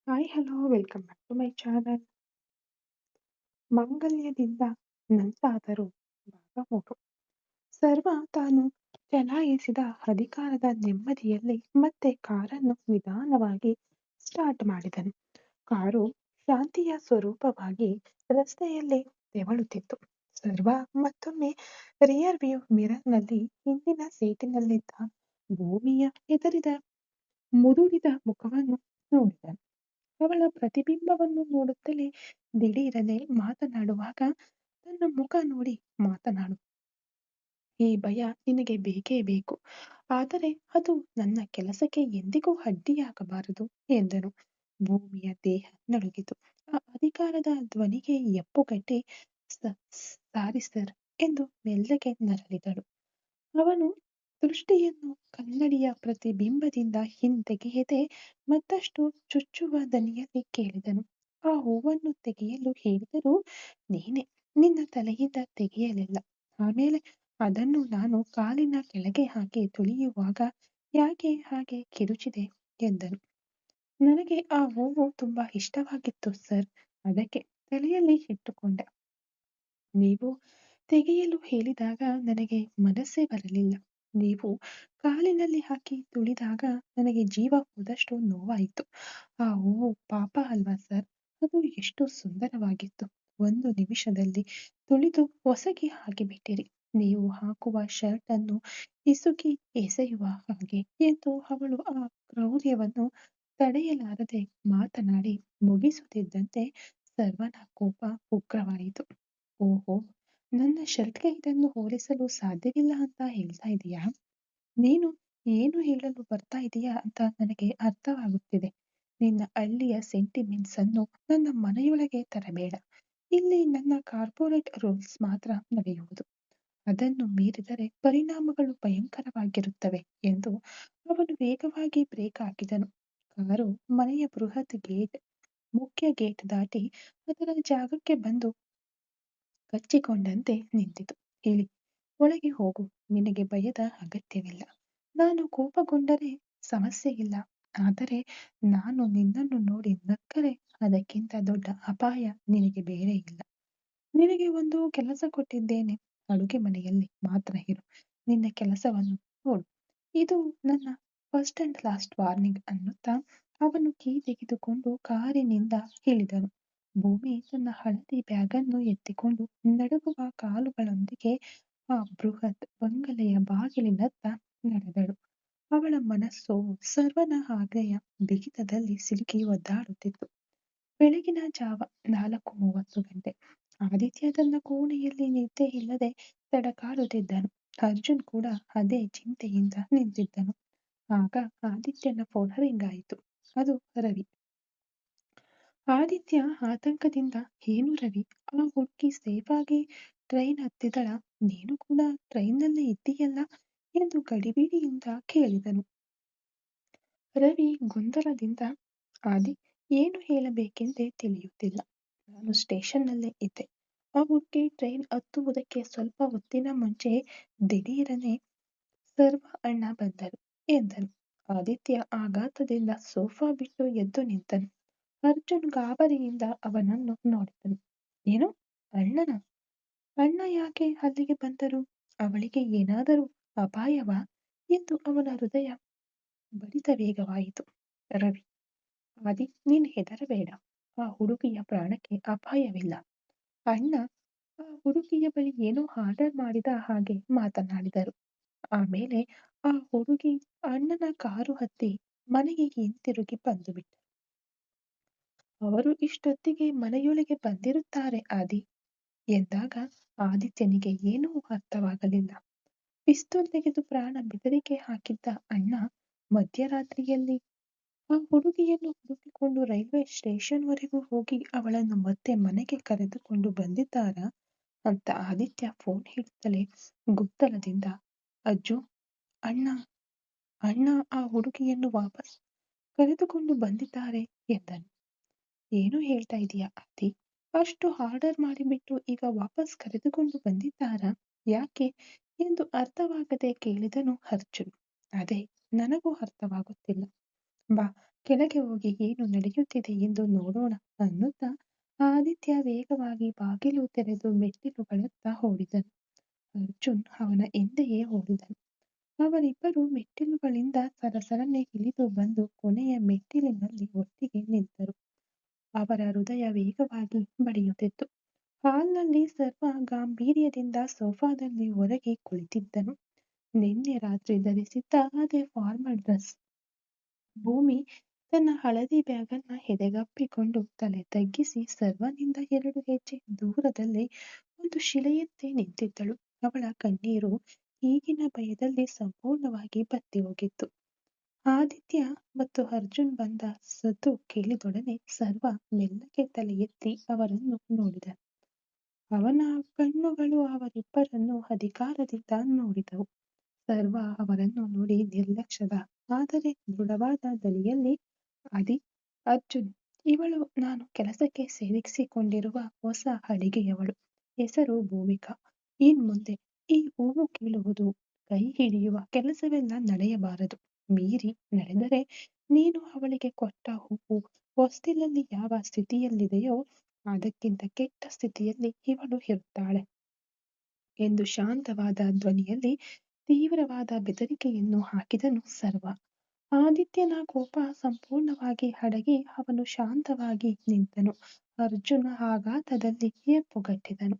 Hi hello welcome back to my channel. ಮಾಂಗಲ್ಯದಿಂದ ನಂತಾದರೂ ಭಾಗ 3. ಸರ್ವ ತಾನು ಚಲಾಯಿಸಿದ ಅಧಿಕಾರದ ನೆಮ್ಮದಿಯಲ್ಲಿ ಮತ್ತೆ ಕಾರನ್ನು ನಿಧಾನವಾಗಿ ಸ್ಟಾರ್ಟ್ ಮಾಡಿದನು. ಕಾರು ಶಾಂತಿಯ ಸ್ವರೂಪವಾಗಿ ರಸ್ತೆಯಲ್ಲಿ ತೆವಳುತ್ತಿತ್ತು. ಸರ್ವ ಮತ್ತೊಮ್ಮೆ ರಿಯರ್ ವ್ಯೂ ಮಿರರ್ನಲ್ಲಿ ಹಿಂದಿನ ಸೀಟಿನಲ್ಲಿದ್ದ ಭೂಮಿಯ ಎದುರಿದ ಮುದುಡಿದ ಮುಖವನ್ನು ನೋಡಿದನು. ಅವಳ ಪ್ರತಿಬಿಂಬವನ್ನು ನೋಡುತ್ತಲೇ ದಿಢೀರನೆ ಮಾತನಾಡುವಾಗ ತನ್ನ ಮುಖ ನೋಡಿ ಮಾತನಾಡು. ಈ ಭಯ ನಿನಗೆ ಬೇಕೇ ಬೇಕು. ಆದರೆ ಅದು ನನ್ನ ಕೆಲಸಕ್ಕೆ ಎಂದಿಗೂ ಅಡ್ಡಿಯಾಗಬಾರದು ಎಂದನು. ಭೂಮಿಯ ದೇಹ ನಡುಗಿತು. ಆ ಅಧಿಕಾರದ ಧ್ವನಿಗೆ ಎಪ್ಪುಗಟ್ಟಿ ಸಾರಿ ಸರ್ ಎಂದು ಮೆಲ್ಲಗೆ ನರಳಿದಳು. ಅವನು ದೃಷ್ಟಿಯನ್ನು ಕನ್ನಡಿಯ ಪ್ರತಿಬಿಂಬದಿಂದ ಹಿಂತೆಗೆಯದೆ ಮತ್ತಷ್ಟು ಚುಚ್ಚುವ ದನಿಯಲ್ಲಿ ಕೇಳಿದನು. ಆ ಹೂವನ್ನು ತೆಗೆಯಲು ಹೇಳಿದರೂ ನೀನೇ ನಿನ್ನ ತಲೆಯಿಂದ ತೆಗೆಯಲಿಲ್ಲ. ಆಮೇಲೆ ಅದನ್ನು ನಾನು ಕಾಲಿನ ಕೆಳಗೆ ಹಾಕಿ ತುಳಿಯುವಾಗ ಯಾಕೆ ಹಾಗೆ ಕಿರುಚಿದೆ ಎಂದನು. ನನಗೆ ಆ ಹೂವು ತುಂಬಾ ಇಷ್ಟವಾಗಿತ್ತು ಸರ್, ಅದಕ್ಕೆ ತಲೆಯಲ್ಲಿ ಇಟ್ಟುಕೊಂಡೆ. ನೀವು ತೆಗೆಯಲು ಹೇಳಿದಾಗ ನನಗೆ ಮನಸ್ಸೇ ಬರಲಿಲ್ಲ. ನೀವು ಕಾಲಿನಲ್ಲಿ ಹಾಕಿ ತುಳಿದಾಗ ನನಗೆ ಜೀವ ಹೋದಷ್ಟು ನೋವಾಯಿತು. ಆ ಹೂವು ಪಾಪ ಅಲ್ವಾ ಸರ್? ಅದು ಎಷ್ಟು ಸುಂದರವಾಗಿತ್ತು. ಒಂದು ನಿಮಿಷದಲ್ಲಿ ತುಳಿದು ಹೊಸಕಿ ಹಾಕಿಬಿಟ್ಟಿರಿ. ನೀವು ಹಾಕುವ ಶರ್ಟ್ ಅನ್ನು ಹಿಸುಕಿ ಎಸೆಯುವ ಹಾಗೆ ಎಂದು ಅವಳು ಆ ಕ್ರೌರ್ಯವನ್ನು ತಡೆಯಲಾರದೆ ಮಾತನಾಡಿ ಮುಗಿಸುತ್ತಿದ್ದಂತೆ ಸರ್ವನ ಕೋಪ ಉಗ್ರವಾಯಿತು. ಓಹೋ, ನನ್ನ ಶರ್ಟ್‌ಗೆ ಇದನ್ನು ಹೋಲಿಸಲು ಸಾಧ್ಯವಿಲ್ಲ ಅಂತ ಹೇಳ್ತಾ ಇದೀಯಾ? ನೀನು ಏನು ಹೇಳಲು ಬರ್ತಾ ಇದೀಯಾ ಅಂತ ನನಗೆ ಅರ್ಥವಾಗುತ್ತಿದೆ. ನಿನ್ನ ಹಳ್ಳಿಯ ಸೆಂಟಿಮೆಂಟ್ಸ್ ಅನ್ನು ನನ್ನ ಮನೆಯೊಳಗೆ ತರಬೇಡ. ಇಲ್ಲಿ ನನ್ನ ಕಾರ್ಪೊರೇಟ್ ರೂಲ್ಸ್ ಮಾತ್ರ ನಡೆಯುವುದು. ಅದನ್ನು ಮೀರಿದರೆ ಪರಿಣಾಮಗಳು ಭಯಂಕರವಾಗಿರುತ್ತವೆ ಎಂದು ಅವನು ವೇಗವಾಗಿ ಬ್ರೇಕ್ ಹಾಕಿದನು. ಕಾರು ಮನೆಯ ಬೃಹತ್ ಗೇಟ್ ಮುಖ್ಯ ಗೇಟ್ ದಾಟಿ ಅದರ ಜಾಗಕ್ಕೆ ಬಂದು ಕಚ್ಚಿಕೊಂಡಂತೆ ನಿಂತಿತು. ಇಳಿ, ಒಳಗೆ ಹೋಗು. ನಿನಗೆ ಭಯದ ಅಗತ್ಯವಿಲ್ಲ. ನಾನು ಕೋಪಗೊಂಡರೆ ಸಮಸ್ಯೆ ಇಲ್ಲ. ಆದರೆ ನಾನು ನಿನ್ನನ್ನು ನೋಡಿ ನಕ್ಕರೆ ಅದಕ್ಕಿಂತ ದೊಡ್ಡ ಅಪಾಯ ನಿನಗೆ ಬೇರೆ ಇಲ್ಲ. ನಿನಗೆ ಒಂದು ಕೆಲಸ ಕೊಟ್ಟಿದ್ದೇನೆ. ಅಡುಗೆ ಮನೆಯಲ್ಲಿ ಮಾತ್ರ ಇರು. ನಿನ್ನ ಕೆಲಸವನ್ನು ನೋಡು. ಇದು ನನ್ನ ಫಸ್ಟ್ ಅಂಡ್ ಲಾಸ್ಟ್ ವಾರ್ನಿಂಗ್ ಅನ್ನುತ್ತಾ ಅವನು ಕೀ ತೆಗೆದುಕೊಂಡು ಕಾರಿನಿಂದ ಇಳಿದನು. ಭೂಮಿ ತನ್ನ ಹಳದಿ ಬ್ಯಾಗನ್ನು ಎತ್ತಿಕೊಂಡು ನಡುಗುವ ಕಾಲುಗಳೊಂದಿಗೆ ಆ ಬೃಹತ್ ಬಂಗಲೆಯ ಬಾಗಿಲಿನತ್ತ ನಡೆದಳು. ಅವಳ ಮನಸ್ಸು ಸರ್ವನ ಆಜ್ಞೆಯ ಬಿಗಿತದಲ್ಲಿ ಸಿಲುಕಿ ಒದ್ದಾಡುತ್ತಿತ್ತು. ಬೆಳಗಿನ ಜಾವ 4:30 ಗಂಟೆ. ಆದಿತ್ಯ ತನ್ನ ಕೋಣೆಯಲ್ಲಿ ನಿದ್ದೆ ಇಲ್ಲದೆ ತಡಕಾಡುತ್ತಿದ್ದನು. ಅರ್ಜುನ್ ಕೂಡ ಅದೇ ಚಿಂತೆಯಿಂದ ನಿಂತಿದ್ದನು. ಆಗ ಆದಿತ್ಯನ ಫೋನ್ ರಿಂಗ್ ಆಯಿತು. ಅದು ರವಿ. ಆದಿತ್ಯ ಆತಂಕದಿಂದ ಏನು ರವಿ, ಆ ಹುಡುಗಿ ಸೇಫಾಗಿ ಟ್ರೈನ್ ಹತ್ತಿದಳ? ನೀನು ಕೂಡ ಟ್ರೈನ್ನಲ್ಲೇ ಇದ್ದೀಯಲ್ಲ ಎಂದು ಗಡಿಬಿಡಿಯಿಂದ ಕೇಳಿದನು. ರವಿ ಗೊಂದಲದಿಂದ ಆದಿ, ಏನು ಹೇಳಬೇಕೆಂದೇ ತಿಳಿಯುತ್ತಿಲ್ಲ. ನಾನು ಸ್ಟೇಷನ್ನಲ್ಲೇ ಇದ್ದೆ. ಆ ಹುಡುಗಿ ಟ್ರೈನ್ ಹತ್ತುವುದಕ್ಕೆ ಸ್ವಲ್ಪ ಹೊತ್ತಿನ ಮುಂಚೆ ದಿಢೀರನೆ ಸರ್ವ ಅಣ್ಣ ಬಂದರು ಎಂದನು. ಆದಿತ್ಯ ಆಘಾತದಿಂದ ಸೋಫಾ ಬಿಟ್ಟು ಎದ್ದು ನಿಂತನು. ಅರ್ಜುನ್ ಗಾಬರಿಯಿಂದ ಅವನನ್ನು ನೋಡಿದನು. ಏನು, ಅಣ್ಣನ? ಅಣ್ಣ ಯಾಕೆ ಅಲ್ಲಿಗೆ ಬಂದರು? ಅವಳಿಗೆ ಏನಾದರೂ ಅಪಾಯವಾ ಎಂದು ಅವನ ಹೃದಯ ಬಡಿತ ವೇಗವಾಯಿತು. ರವಿ, ಆದಿ, ನೀನು ಹೆದರಬೇಡ. ಆ ಹುಡುಗಿಯ ಪ್ರಾಣಕ್ಕೆ ಅಪಾಯವಿಲ್ಲ. ಅಣ್ಣ ಆ ಹುಡುಗಿಯ ಬಳಿ ಏನೋ ಆರ್ಡರ್ ಮಾಡಿದ ಹಾಗೆ ಮಾತನಾಡಿದರು. ಆಮೇಲೆ ಆ ಹುಡುಗಿ ಅಣ್ಣನ ಕಾರು ಹತ್ತಿ ಮನೆಗೆ ಹಿಂತಿರುಗಿ ಬಂದುಬಿಟ್ಟರು. ಅವರು ಇಷ್ಟೊತ್ತಿಗೆ ಮನೆಯೊಳಗೆ ಬಂದಿರುತ್ತಾರೆ ಆದಿ ಎಂದಾಗ ಆದಿತ್ಯನಿಗೆ ಏನೂ ಅರ್ಥವಾಗಲಿಲ್ಲ. ಪಿಸ್ತೂಲ್ ತೆಗೆದು ಪ್ರಾಣ ಬೆದರಿಕೆ ಹಾಕಿದ್ದ ಅಣ್ಣ ಮಧ್ಯರಾತ್ರಿಯಲ್ಲಿ ಆ ಹುಡುಗಿಯನ್ನು ಹುಡುಕಿಕೊಂಡು ರೈಲ್ವೆ ಸ್ಟೇಷನ್ವರೆಗೂ ಹೋಗಿ ಅವಳನ್ನು ಮತ್ತೆ ಮನೆಗೆ ಕರೆದುಕೊಂಡು ಬಂದಿದ್ದಾರಾ ಅಂತ ಆದಿತ್ಯ ಫೋನ್ ಹಿಡಿದಲೇ ಗೊಂದಲದಿಂದ ಅಜ್ಜು, ಅಣ್ಣ ಅಣ್ಣ ಆ ಹುಡುಗಿಯನ್ನು ವಾಪಸ್ ಕರೆದುಕೊಂಡು ಬಂದಿದ್ದಾರೆ ಎಂದನು. ಏನು ಹೇಳ್ತಾ ಇದೀಯಾ ಆದಿ? ಅಷ್ಟು ಆರ್ಡರ್ ಮಾಡಿಬಿಟ್ಟು ಈಗ ವಾಪಸ್ ಕರೆದುಕೊಂಡು ಬಂದಿದ್ದಾರಾ? ಯಾಕೆ ಎಂದು ಅರ್ಥವಾಗದೆ ಕೇಳಿದನು ಅರ್ಜುನ್. ಅದೇ ನನಗೂ ಅರ್ಥವಾಗುತ್ತಿಲ್ಲ. ಬಾ, ಕೆಳಗೆ ಹೋಗಿ ಏನು ನಡೆಯುತ್ತಿದೆ ಎಂದು ನೋಡೋಣ ಅನ್ನುತ್ತಾ ಆದಿತ್ಯ ವೇಗವಾಗಿ ಬಾಗಿಲು ತೆರೆದು ಮೆಟ್ಟಿಲುಗಳತ್ತ ಓಡಿದನು. ಅರ್ಜುನ್ ಅವನ ಹಿಂದೆಯೇ ಓಡಿದನು. ಅವರಿಬ್ಬರು ಮೆಟ್ಟಿಲುಗಳಿಂದ ಸರಸರನೆ ಇಳಿದು ಬಂದು ಕೊನೆಯ ಮೆಟ್ಟಿಲಿನಲ್ಲಿ ಒಟ್ಟಿಗೆ ನಿಂತರು. ಅವರ ಹೃದಯ ವೇಗವಾಗಿ ಬಡಿಯುತ್ತಿತ್ತು. ಹಾಲ್ನಲ್ಲಿ ಸರ್ವ ಗಾಂಭೀರ್ಯದಿಂದ ಸೋಫಾದಲ್ಲಿ ಹೊರಗೆ ಕುಳಿತಿದ್ದನು. ನಿನ್ನೆ ರಾತ್ರಿ ಧರಿಸಿದ್ದ ಅದೇ ಫಾರ್ಮಲ್ ಡ್ರೆಸ್. ಭೂಮಿ ತನ್ನ ಹಳದಿ ಬ್ಯಾಗನ್ನ ಎದೆಗಪ್ಪಿಕೊಂಡು ತಲೆ ತಗ್ಗಿಸಿ ಸರ್ವನಿಂದ 2 ಹೆಜ್ಜೆ ದೂರದಲ್ಲಿ ಒಂದು ಶಿಲೆಯಂತೆ ನಿಂತಿದ್ದಳು. ಅವಳ ಕಣ್ಣೀರು ಈಗಿನ ಭಯದಲ್ಲಿ ಸಂಪೂರ್ಣವಾಗಿ ಬತ್ತಿ ಹೋಗಿತ್ತು. ಆದಿತ್ಯ ಮತ್ತು ಅರ್ಜುನ್ ಬಂದ ಸದ್ದು ಕೇಳಿದೊಡನೆ ಸರ್ವ ಮೆಲ್ಲಗೆ ತಲೆ ಎತ್ತಿ ಅವರನ್ನು ನೋಡಿದ. ಅವನ ಕಣ್ಣುಗಳು ಅವರಿಬ್ಬರನ್ನು ಅಧಿಕಾರದಿಂದ ನೋಡಿದವು. ಸರ್ವ ಅವರನ್ನು ನೋಡಿ ನಿರ್ಲಕ್ಷ್ಯದ ಆದರೆ ದೃಢವಾದ ದನಿಯಲ್ಲಿ, ಅರ್ಜುನ್, ಇವಳು ನಾನು ಕೆಲಸಕ್ಕೆ ಸೇರಿಸಿಕೊಂಡಿರುವ ಹೊಸ ಅಡಿಗೆಯವಳು. ಹೆಸರು ಭೂಮಿಕಾ. ಇನ್ಮುಂದೆ ಈ ಹೂವು ಕೀಳುವುದು, ಕೈ ಹಿಡಿಯುವ ಕೆಲಸವೆಲ್ಲ ನಡೆಯಬಾರದು. ಮೀರಿ ನಡೆದರೆ ನೀನು ಅವಳಿಗೆ ಕೊಟ್ಟ ಹೂವು ಹೊಸ್ತಿಲಲ್ಲಿ ಯಾವ ಸ್ಥಿತಿಯಲ್ಲಿದೆಯೋ ಅದಕ್ಕಿಂತ ಕೆಟ್ಟ ಸ್ಥಿತಿಯಲ್ಲಿ ಇವಳು ಇರುತ್ತಾಳೆ ಎಂದು ಶಾಂತವಾದ ಧ್ವನಿಯಲ್ಲಿ ತೀವ್ರವಾದ ಬೆದರಿಕೆಯನ್ನು ಹಾಕಿದನು ಸರ್ವ. ಆದಿತ್ಯನ ಕೋಪ ಸಂಪೂರ್ಣವಾಗಿ ಅಡಗಿ ಅವನು ಶಾಂತವಾಗಿ ನಿಂತನು. ಅರ್ಜುನ ಆಘಾತದಲ್ಲಿ ಹೆಪ್ಪುಗಟ್ಟಿದನು.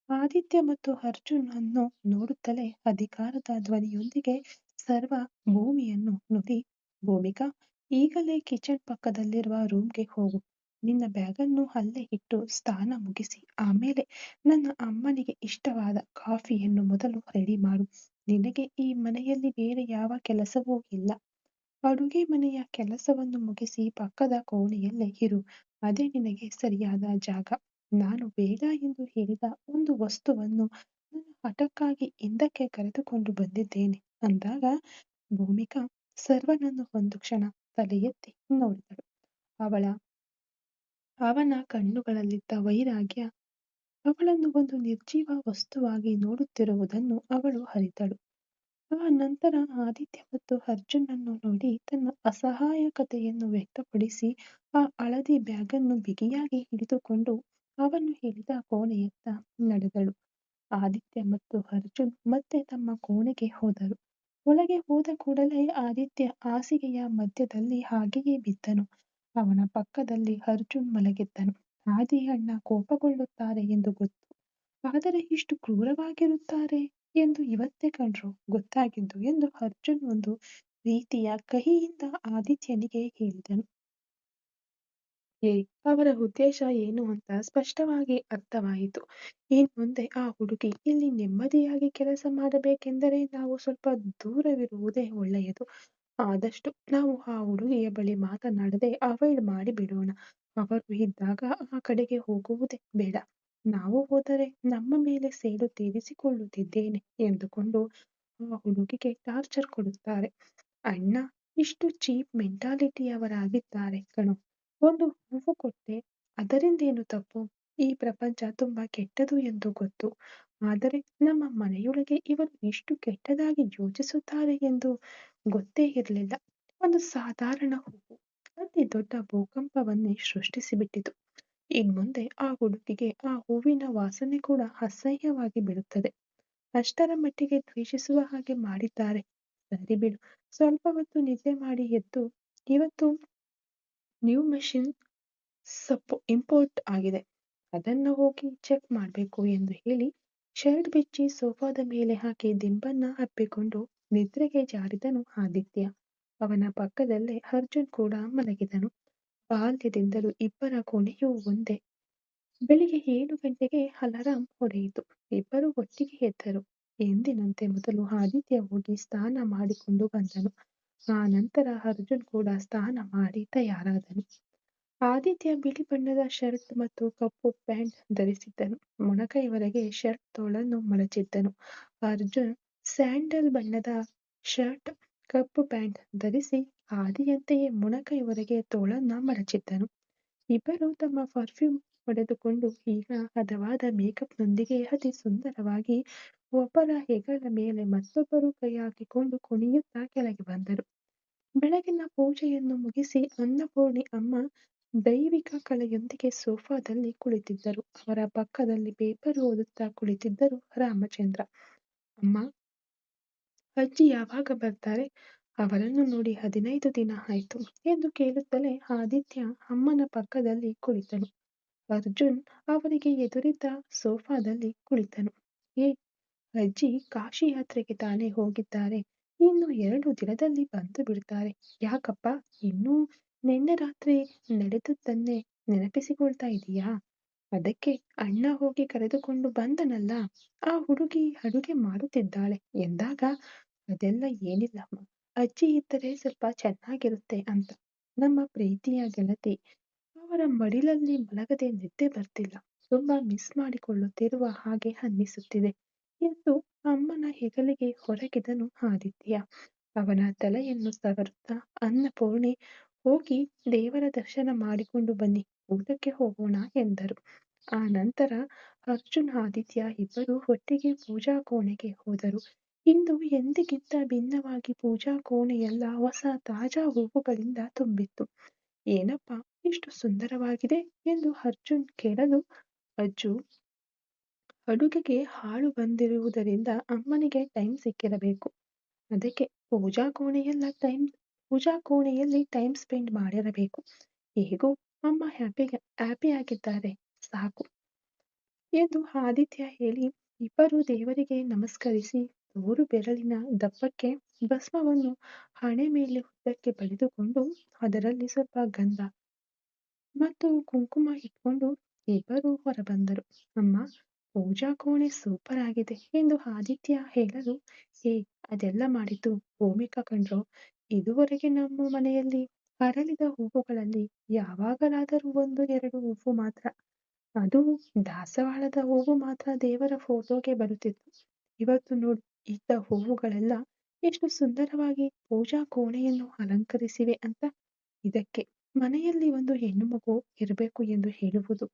ಆದಿತ್ಯ ಮತ್ತು ಅರ್ಜುನ್ ಅನ್ನು ನೋಡುತ್ತಲೇ ಅಧಿಕಾರದ ಧ್ವನಿಯೊಂದಿಗೆ ಸರ್ವ ಭೂಮಿಯನ್ನು ನುಡಿ, ಭೂಮಿಕಾ, ಈಗಲೇ ಕಿಚನ್ ಪಕ್ಕದಲ್ಲಿರುವ ರೂಮ್ಗೆ ಹೋಗು. ನಿನ್ನ ಬ್ಯಾಗನ್ನು ಅಲ್ಲೇ ಇಟ್ಟು ಸ್ನಾನ ಮುಗಿಸಿ ಆಮೇಲೆ ನನ್ನ ಅಮ್ಮನಿಗೆ ಇಷ್ಟವಾದ ಕಾಫಿಯನ್ನು ಮೊದಲು ರೆಡಿ ಮಾಡು. ನಿನಗೆ ಈ ಮನೆಯಲ್ಲಿ ಬೇರೆ ಯಾವ ಕೆಲಸವೂ ಇಲ್ಲ. ಅಡುಗೆ ಮನೆಯ ಕೆಲಸವನ್ನು ಮುಗಿಸಿ ಪಕ್ಕದ ಕೋಣೆಯಲ್ಲೇ ಇರು. ಅದೇ ನಿನಗೆ ಸರಿಯಾದ ಜಾಗ. ನಾನು ಬೇಡ ಎಂದು ಹೇಳಿದ ಒಂದು ವಸ್ತುವನ್ನು ನನ್ನ ಹಠಕ್ಕಾಗಿ ಹಿಂದಕ್ಕೆ ಕರೆದುಕೊಂಡು ಬಂದಿದ್ದೇನೆ ಅಂದಾಗ ಭೂಮಿಕಾ ಸರ್ವನನ್ನು ಒಂದು ಕ್ಷಣ ತಲೆ ಎತ್ತಿ ನೋಡಿದಳು. ಅವನ ಕಣ್ಣುಗಳಲ್ಲಿದ್ದ ವೈರಾಗ್ಯ ಅವಳನ್ನು ಒಂದು ನಿರ್ಜೀವ ವಸ್ತುವಾಗಿ ನೋಡುತ್ತಿರುವುದನ್ನು ಅವಳು ಅರಿತಳು. ಆ ನಂತರ ಆದಿತ್ಯ ಮತ್ತು ಅರ್ಜುನನ್ನು ನೋಡಿ ತನ್ನ ಅಸಹಾಯಕತೆಯನ್ನು ವ್ಯಕ್ತಪಡಿಸಿ ಆ ಹಳದಿ ಬ್ಯಾಗನ್ನು ಬಿಗಿಯಾಗಿ ಹಿಡಿದುಕೊಂಡು ಅವನು ಹೇಳಿದ ಕೋಣೆಯತ್ತ ನಡೆದಳು. ಆದಿತ್ಯ ಮತ್ತು ಅರ್ಜುನ್ ಮತ್ತೆ ತಮ್ಮ ಕೋಣೆಗೆ ಹೋದರು. ಒಳಗೆ ಹೋದ ಕೂಡಲೇ ಆದಿತ್ಯ ಹಾಸಿಗೆಯ ಮಧ್ಯದಲ್ಲಿ ಹಾಗೆಯೇ ಬಿದ್ದನು. ಅವನ ಪಕ್ಕದಲ್ಲಿ ಅರ್ಜುನ್ ಮಲಗಿದ್ದನು. ಆದಿ ಅಣ್ಣ ಕೋಪಗೊಳ್ಳುತ್ತಾರೆ ಎಂದು ಗೊತ್ತು, ಆದರೆ ಇಷ್ಟು ಕ್ರೂರವಾಗಿರುತ್ತಾರೆ ಎಂದು ಇವತ್ತೇ ಕಂಡ್ರು ಗೊತ್ತಾಗಿದ್ದು ಎಂದು ಅರ್ಜುನ್ ಒಂದು ರೀತಿಯ ಕಹಿಯಿಂದ ಆದಿತ್ಯನಿಗೆ ಹೇಳಿದನು. ಅವರ ಉದ್ದೇಶ ಏನು ಅಂತ ಸ್ಪಷ್ಟವಾಗಿ ಅರ್ಥವಾಯಿತು. ಇನ್ಮುಂದೆ ಆ ಹುಡುಗಿ ಇಲ್ಲಿ ನೆಮ್ಮದಿಯಾಗಿ ಕೆಲಸ ಮಾಡಬೇಕೆಂದರೆ ನಾವು ಸ್ವಲ್ಪ ದೂರವಿರುವುದೇ ಒಳ್ಳೆಯದು. ಆದಷ್ಟು ನಾವು ಆ ಹುಡುಗಿಯ ಬಳಿ ಮಾತನಾಡದೆ ಅವಾಯ್ಡ್ ಮಾಡಿಬಿಡೋಣ. ಅವರು ಇದ್ದಾಗ ಆ ಕಡೆಗೆ ಹೋಗುವುದೇ ಬೇಡ. ನಾವು ಹೋದರೆ ನಮ್ಮ ಮೇಲೆ ಸೇಡು ತೀರಿಸಿಕೊಳ್ಳುತ್ತಿದ್ದೇನೆ ಎಂದುಕೊಂಡು ಆ ಹುಡುಗಿಗೆ ಟಾರ್ಚರ್ ಕೊಡುತ್ತಾರೆ. ಅಣ್ಣ ಇಷ್ಟು ಚೀಪ್ ಮೆಂಟಾಲಿಟಿಯವರಾಗಿದ್ದಾರೆ ಕಣೋ. ಒಂದು ಹೂವು ಕೊಟ್ಟೆ, ಅದರಿಂದೇನು ತಪ್ಪು? ಈ ಪ್ರಪಂಚ ತುಂಬಾ ಕೆಟ್ಟದು ಎಂದು ಗೊತ್ತು, ಆದರೆ ನಮ್ಮ ಮನೆಯೊಳಗೆ ಇವರು ಇಷ್ಟು ಕೆಟ್ಟದಾಗಿ ಯೋಚಿಸುತ್ತಾರೆ ಎಂದು ಗೊತ್ತೇ ಇರಲಿಲ್ಲ. ಒಂದು ಸಾಧಾರಣ ಹೂವು ಅತಿ ದೊಡ್ಡ ಭೂಕಂಪವನ್ನೇ ಸೃಷ್ಟಿಸಿಬಿಟ್ಟಿತು. ಇನ್ಮುಂದೆ ಆ ಹುಡುಗಿಗೆ ಆ ಹೂವಿನ ವಾಸನೆ ಕೂಡ ಅಸಹ್ಯವಾಗಿ ಬಿಡುತ್ತದೆ. ಅಷ್ಟರ ಮಟ್ಟಿಗೆ ದ್ವೇಷಿಸುವ ಹಾಗೆ ಮಾಡಿದ್ದಾರೆ. ಸರಿ ಬಿಡು, ಸ್ವಲ್ಪ ಹೊತ್ತು ನಿದ್ದೆ ಮಾಡಿ ಎದ್ದು, ಇವತ್ತು ನ್ಯೂ ಮಷಿನ್ ಇಂಪೋರ್ಟ್ ಆಗಿದೆ, ಅದನ್ನ ಹೋಗಿ ಚೆಕ್ ಮಾಡಬೇಕು ಎಂದು ಹೇಳಿ ಶರ್ಟ್ ಬಿಚ್ಚಿ ಸೋಫಾದ ಮೇಲೆ ಹಾಕಿ ದಿಂಬನ್ನ ಅಪ್ಪಿಕೊಂಡು ನಿದ್ರೆಗೆ ಜಾರಿದನು ಆದಿತ್ಯ. ಅವನ ಪಕ್ಕದಲ್ಲೇ ಅರ್ಜುನ್ ಕೂಡ ಮಲಗಿದನು. ಬಾಲ್ಯದಿಂದಲೂ ಇಬ್ಬರ ಕೋಣೆಯೂ ಒಂದೇ. ಬೆಳಿಗ್ಗೆ 7 ಗಂಟೆಗೆ ಅಲಾರಾಂ ಹೊಡೆಯಿತು. ಇಬ್ಬರು ಒಟ್ಟಿಗೆ ಎದ್ದರು. ಎಂದಿನಂತೆ ಮೊದಲು ಆದಿತ್ಯ ಹೋಗಿ ಸ್ನಾನ ಮಾಡಿಕೊಂಡು ಬಂದನು. ಆ ನಂತರ ಅರ್ಜುನ್ ಕೂಡ ಸ್ನಾನ ಮಾಡಿ ತಯಾರಾದನು. ಆದಿತ್ಯ ಬಿಳಿ ಬಣ್ಣದ ಶರ್ಟ್ ಮತ್ತು ಕಪ್ಪು ಪ್ಯಾಂಟ್ ಧರಿಸಿದ್ದನು. ಮೊಣಕೈವರೆಗೆ ಶರ್ಟ್ ತೋಳನ್ನು ಮಡಚಿದ್ದನು. ಅರ್ಜುನ್ ಸ್ಯಾಂಡಲ್ ಬಣ್ಣದ ಶರ್ಟ್, ಕಪ್ಪು ಪ್ಯಾಂಟ್ ಧರಿಸಿ ಆದಿಯಂತೆಯೇ ಮೊಣಕೈವರೆಗೆ ತೋಳನ್ನ ಮಡಚಿದ್ದನು. ಇಬ್ಬರು ತಮ್ಮ ಪರ್ಫ್ಯೂಮ್ ಹೊಡೆದುಕೊಂಡು ಈಗ ಹದವಾದ ಮೇಕಪ್ನೊಂದಿಗೆ ಅತಿ ಸುಂದರವಾಗಿ ಒಬ್ಬರ ಹೆಗಲ ಮೇಲೆ ಮತ್ತೊಬ್ಬರು ಕೈ ಹಾಕಿಕೊಂಡು ಕುಣಿಯುತ್ತಾ ಕೆಳಗೆ ಬಂದರು. ಬೆಳಗಿನ ಪೂಜೆಯನ್ನು ಮುಗಿಸಿ ಅನ್ನಪೂರ್ಣಿ ಅಮ್ಮ ದೈವಿಕ ಕಳೆಯೊಂದಿಗೆ ಸೋಫಾದಲ್ಲಿ ಕುಳಿತಿದ್ದರು. ಅವರ ಪಕ್ಕದಲ್ಲಿ ಪೇಪರ್ ಓದುತ್ತಾ ಕುಳಿತಿದ್ದರು ರಾಮಚಂದ್ರ. ಅಮ್ಮ, ಅಜ್ಜಿ ಯಾವಾಗ ಬರ್ತಾರೆ? ಅವರನ್ನು ನೋಡಿ 15 ದಿನ ಆಯ್ತು ಎಂದು ಕೇಳುತ್ತಲೇ ಆದಿತ್ಯ ಅಮ್ಮನ ಪಕ್ಕದಲ್ಲಿ ಕುಳಿತನು. ಅರ್ಜುನ್ ಅವರಿಗೆ ಎದುರಿದ್ದ ಸೋಫಾದಲ್ಲಿ ಕುಳಿತನು. ಏ, ಅಜ್ಜಿ ಕಾಶಿ ಯಾತ್ರೆಗೆ ತಾನೇ ಹೋಗಿದ್ದಾರೆ. ಇನ್ನು 2 ದಿನದಲ್ಲಿ ಬಂದು ಬಿಡ್ತಾರೆ. ಯಾಕಪ್ಪ, ಇನ್ನೂ ನಿನ್ನೆ ರಾತ್ರಿ ನಡೆದದ್ದನ್ನೇ ನೆನಪಿಸಿಕೊಳ್ತಾ ಇದೀಯಾ? ಅದಕ್ಕೆ ಅಣ್ಣ ಹೋಗಿ ಕರೆದುಕೊಂಡು ಬಂದನಲ್ಲ, ಆ ಹುಡುಗಿ ಅಡುಗೆ ಮಾಡುತ್ತಿದ್ದಾಳೆ ಎಂದಾಗ ಅದೆಲ್ಲ ಏನಿಲ್ಲಮ್ಮ, ಅಜ್ಜಿ ಇದ್ದರೆ ಸ್ವಲ್ಪ ಚೆನ್ನಾಗಿರುತ್ತೆ ಅಂತ. ನಮ್ಮ ಪ್ರೀತಿಯ ಗೆಳತಿ ಅವರ ಮಡಿಲಲ್ಲಿ ಮಲಗದೆ ನಿದ್ದೆ ಬರ್ತಿಲ್ಲ. ತುಂಬಾ ಮಿಸ್ ಮಾಡಿಕೊಳ್ಳುತ್ತಿರುವ ಹಾಗೆ ಅನ್ನಿಸುತ್ತಿದೆ ಎಂದು ಅಮ್ಮನ ಹೆಗಲಿಗೆ ಹೊರಗಿದನು ಆದಿತ್ಯ. ಅವನ ತಲೆಯನ್ನು ಸವರುತ್ತಾ ಅನ್ನಪೂರ್ಣಿ, ಹೋಗಿ ದೇವರ ದರ್ಶನ ಮಾಡಿಕೊಂಡು ಬನ್ನಿ, ಊಟಕ್ಕೆ ಹೋಗೋಣ ಎಂದರು. ಆ ನಂತರ ಅರ್ಜುನ್ ಆದಿತ್ಯ ಇಬ್ಬರು ಒಟ್ಟಿಗೆ ಪೂಜಾ ಕೋಣೆಗೆ ಹೋದರು. ಇಂದು ಎಂದಿಗಿಂತ ಭಿನ್ನವಾಗಿ ಪೂಜಾ ಕೋಣೆಯೆಲ್ಲ ಹೊಸ ತಾಜಾ ಹೂವುಗಳಿಂದ ತುಂಬಿತ್ತು. ಏನಪ್ಪ ಇಷ್ಟು ಸುಂದರವಾಗಿದೆ ಎಂದು ಅರ್ಜುನ್ ಕೇಳಲು, ಅಜ್ಜು, ಅಡುಗೆಗೆ ಹಾಳು ಬಂದಿರುವುದರಿಂದ ಅಮ್ಮನಿಗೆ ಟೈಮ್ ಸಿಕ್ಕಿರಬೇಕು. ಅದಕ್ಕೆ ಪೂಜಾ ಕೋಣೆಯಲ್ಲಿ ಟೈಮ್ ಸ್ಪೆಂಡ್ ಮಾಡಿರಬೇಕು. ಹೇಗೂ ಅಮ್ಮ ಹ್ಯಾಪಿಯಾಗಿದ್ದಾರೆ ಸಾಕು ಎಂದು ಆದಿತ್ಯ ಹೇಳಿ ಇಬ್ಬರು ದೇವರಿಗೆ ನಮಸ್ಕರಿಸಿ ತೋರು ಬೆರಳಿನ ದಪ್ಪಕ್ಕೆ ಭಸ್ಮವನ್ನು ಹಣೆ ಮೇಲೆ ಉದ್ದಕ್ಕೆ ಬಳಿದುಕೊಂಡು ಅದರಲ್ಲಿ ಸ್ವಲ್ಪ ಗಂಧ ಮತ್ತು ಕುಂಕುಮ ಇಟ್ಕೊಂಡು ಇಬ್ಬರು ಹೊರಬಂದರು. ಅಮ್ಮ, ಪೂಜಾ ಕೋಣೆ ಸೂಪರ್ ಆಗಿದೆ ಎಂದು ಆದಿತ್ಯ ಹೇಳಲು, ಏ, ಅದೆಲ್ಲ ಮಾಡಿದ್ದು ಭೂಮಿಕಾ ಕಣ್ರೋ. ಇದುವರೆಗೆ ನಮ್ಮ ಮನೆಯಲ್ಲಿ ಅರಳಿದ ಹೂವುಗಳಲ್ಲಿ ಯಾವಾಗಲಾದರೂ 1-2 ಹೂವು ಮಾತ್ರ, ಅದು ದಾಸವಾಳದ ಹೂವು ಮಾತ್ರ ದೇವರ ಫೋಟೋಗೆ ಬರುತ್ತಿತ್ತು. ಇವತ್ತು ನೋಡು, ಇದ್ದ ಹೂವುಗಳೆಲ್ಲ ಎಷ್ಟು ಸುಂದರವಾಗಿ ಪೂಜಾ ಕೋಣೆಯನ್ನು ಅಲಂಕರಿಸಿವೆ ಅಂತ. ಇದಕ್ಕೆ ಮನೆಯಲ್ಲಿ ಒಂದು ಹೆಣ್ಣು ಮಗು ಇರಬೇಕು ಎಂದು ಹೇಳುವುದು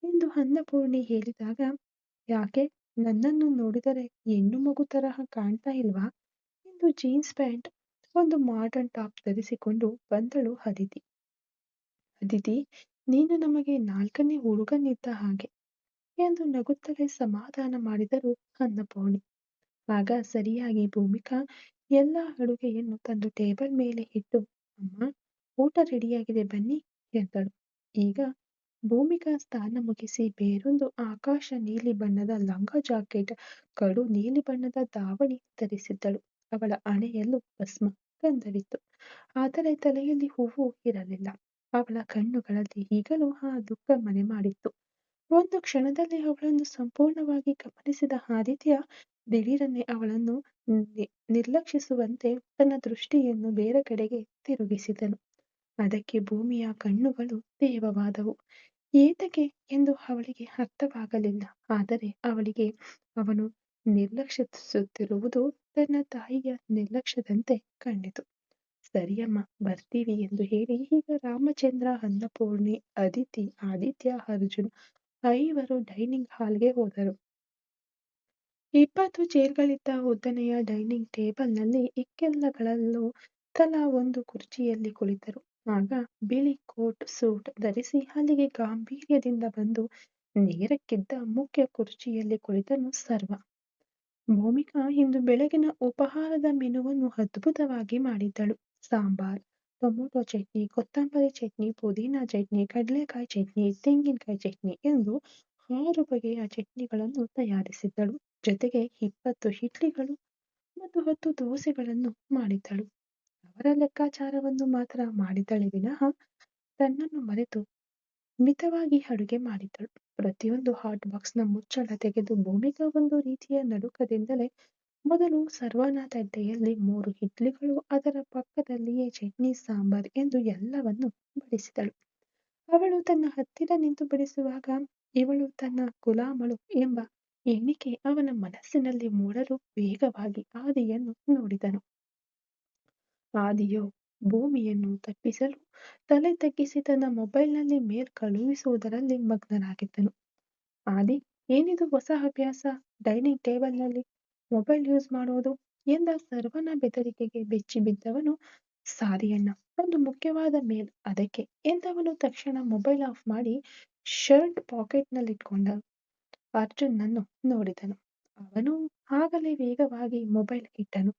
ಎಂದು ಅನ್ನಪೂರ್ಣಿ ಹೇಳಿದಾಗ, ಯಾಕೆ, ನನ್ನನ್ನು ನೋಡಿದರೆ ಹೆಣ್ಣು ಮಗು ತರಹ ಕಾಣ್ತಾ ಇಲ್ವಾ ಎಂದು ಜೀನ್ಸ್ ಪ್ಯಾಂಟ್, ಒಂದು ಮಾಡರ್ನ್ ಟಾಪ್ ಧರಿಸಿಕೊಂಡು ಬಂದಳು ಅದಿತಿ. ಅದಿತಿ, ನೀನು ನಮಗೆ 4ನೇ ಹುಡುಗನಿದ್ದ ಹಾಗೆ ಎಂದು ನಗುತ್ತಲೇ ಸಮಾಧಾನ ಮಾಡಿದರು ಅನ್ನಪೂರ್ಣಿ. ಆಗ ಸರಿಯಾಗಿ ಭೂಮಿಕಾ ಎಲ್ಲ ಅಡುಗೆಯನ್ನು ತಂದು ಟೇಬಲ್ ಮೇಲೆ ಇಟ್ಟು, ಅಮ್ಮ, ಊಟ ರೆಡಿಯಾಗಿದೆ ಬನ್ನಿ ಎಂದಳು. ಈಗ ಭೂಮಿಕಾ ಸ್ನಾನ ಮುಗಿಸಿ ಬೇರೊಂದು ಆಕಾಶ ನೀಲಿ ಬಣ್ಣದ ಲಂಗ ಜಾಕೆಟ್, ಕಡು ನೀಲಿ ಬಣ್ಣದ ದಾವಣಿ ಧರಿಸಿದ್ದಳು. ಅವಳ ಹಣೆಯಲ್ಲೂ ಭಸ್ಮ ಗಂಧವಿತ್ತು, ಆದರೆ ತಲೆಯಲ್ಲಿ ಹೂವು ಇರಲಿಲ್ಲ. ಅವಳ ಕಣ್ಣುಗಳಲ್ಲಿ ಈಗಲೂ ಆ ದುಃಖ ಮನೆ ಮಾಡಿತ್ತು. ಒಂದು ಕ್ಷಣದಲ್ಲಿ ಅವಳನ್ನು ಸಂಪೂರ್ಣವಾಗಿ ಗಮನಿಸಿದ ಆದಿತ್ಯ ದಿಢೀರನೆ ಅವಳನ್ನು ನಿರ್ಲಕ್ಷಿಸುವಂತೆ ತನ್ನ ದೃಷ್ಟಿಯನ್ನು ಬೇರೆ ಕಡೆಗೆ ತಿರುಗಿಸಿದನು. ಅದಕ್ಕೆ ಭೂಮಿಯ ಕಣ್ಣುಗಳು ತೇವವಾದವು. ಏತಕ್ಕೆ ಎಂದು ಅವಳಿಗೆ ಅರ್ಥವಾಗಲಿಲ್ಲ. ಆದರೆ ಅವಳಿಗೆ ಅವನು ನಿರ್ಲಕ್ಷಿಸುತ್ತಿರುವುದು ತನ್ನ ತಾಯಿಯ ನಿರ್ಲಕ್ಷ್ಯದಂತೆ ಕಂಡಿತು. ಸರಿಯಮ್ಮ, ಬರ್ತೀವಿ ಎಂದು ಹೇಳಿ ಈಗ ರಾಮಚಂದ್ರ, ಅನ್ನಪೂರ್ಣಿ, ಅದಿತಿ, ಆದಿತ್ಯ, ಅರ್ಜುನ್ 5ರು ಡೈನಿಂಗ್ ಹಾಲ್ಗೆ ಹೋದರು. 20 ಚೇರ್ಗಳಿದ್ದ ಉದ್ದನೆಯ ಡೈನಿಂಗ್ ಟೇಬಲ್ನಲ್ಲಿ ಇಕ್ಕೆಲಗಳಲ್ಲೂ ತಲಾ ಒಂದು ಕುರ್ಚಿಯಲ್ಲಿ ಕುಳಿತರು. ಆಗ ಬಿಳಿ ಕೋಟ್ ಸೂಟ್ ಧರಿಸಿ ಅಲ್ಲಿಗೆ ಗಾಂಭೀರ್ಯದಿಂದ ಬಂದು ನೇರಕ್ಕಿದ್ದ ಮುಖ್ಯ ಕುರ್ಚಿಯಲ್ಲಿ ಕುಳಿತನು ಸರ್ವ. ಭೂಮಿಕಾ ಇಂದು ಬೆಳಗಿನ ಉಪಹಾರದ ಮೆನುವನ್ನು ಅದ್ಭುತವಾಗಿ ಮಾಡಿದ್ದಳು. ಸಾಂಬಾರ್, ಟೊಮೊಟೊ ಚಟ್ನಿ, ಕೊತ್ತಂಬರಿ ಚಟ್ನಿ, ಪುದೀನಾ ಚಟ್ನಿ, ಕಡಲೆಕಾಯಿ ಚಟ್ನಿ, ತೆಂಗಿನಕಾಯಿ ಚಟ್ನಿ ಎಂದು 6 ಬಗೆಯ ಚಟ್ನಿಗಳನ್ನು ತಯಾರಿಸಿದ್ದಳು. ಜೊತೆಗೆ 20 ಇಡ್ಲಿಗಳು ಮತ್ತು 10 ದೋಸೆಗಳನ್ನು ಮಾಡಿದ್ದಳು. ಅವರ ಲೆಕ್ಕಾಚಾರವನ್ನು ಮಾತ್ರ ಮಾಡಿದ್ದಳೆ ವಿನಃ ತನ್ನನ್ನು ಮರೆತು ಮಿತವಾಗಿ ಅಡುಗೆ ಮಾಡಿದ್ದಳು. ಪ್ರತಿಯೊಂದು ಹಾಟ್ ಬಾಕ್ಸ್ನ ಮುಚ್ಚಳ ತೆಗೆದು ಭೂಮಿಕಾ ಒಂದು ರೀತಿಯ ನಡುಕದಿಂದಲೇ ಮೊದಲು ಸರ್ವನ ತಟ್ಟೆಯಲ್ಲಿ 3 ಇಡ್ಲಿಗಳು, ಅದರ ಪಕ್ಕದಲ್ಲಿಯೇ ಚಟ್ನಿ, ಸಾಂಬಾರ್ ಎಂದು ಎಲ್ಲವನ್ನೂ ಬಡಿಸಿದಳು. ಅವಳು ತನ್ನ ಹತ್ತಿರ ನಿಂತು ಬಡಿಸುವಾಗ ಇವಳು ತನ್ನ ಗುಲಾಮಳು ಎಂಬ ಎಣಿಕೆ ಅವನ ಮನಸ್ಸಿನಲ್ಲಿ ಮೂಡಲು ವೇಗವಾಗಿ ಆದಿಯನ್ನು ನೋಡಿದನು. ಆದಿಯೋ ಭೂಮಿಯನ್ನು ತಪ್ಪಿಸಲು ತಲೆ ತಗ್ಗಿಸಿ ತನ್ನ ಮೊಬೈಲ್ನಲ್ಲಿ ಮೇಲ್ ಕಳುಹಿಸುವುದರಲ್ಲಿ ಮಗ್ನನಾಗಿದ್ದನು. ಆದಿ, ಏನಿದು ಹೊಸ ಅಭ್ಯಾಸ, ಡೈನಿಂಗ್ ಟೇಬಲ್ನಲ್ಲಿ ಮೊಬೈಲ್ ಯೂಸ್ ಮಾಡೋದು ಎಂದ ಸರ್ವನ ಬೆದರಿಕೆಗೆ ಬೆಚ್ಚಿ ಬಿದ್ದವನು ಸಾರಿ ಅಣ್ಣ, ಒಂದು ಮುಖ್ಯವಾದ ಮೇಲ್ ಅದಕ್ಕೆ ಎಂದವನು ತಕ್ಷಣ ಮೊಬೈಲ್ ಆಫ್ ಮಾಡಿ ಶರ್ಟ್ ಪಾಕೆಟ್ನಲ್ಲಿಟ್ಕೊಂಡ ಅರ್ಜುನನ್ನು ನೋಡಿದನು. ಅವನು ಆಗಲೇ ವೇಗವಾಗಿ ಮೊಬೈಲ್ ಇಟ್ಟನು.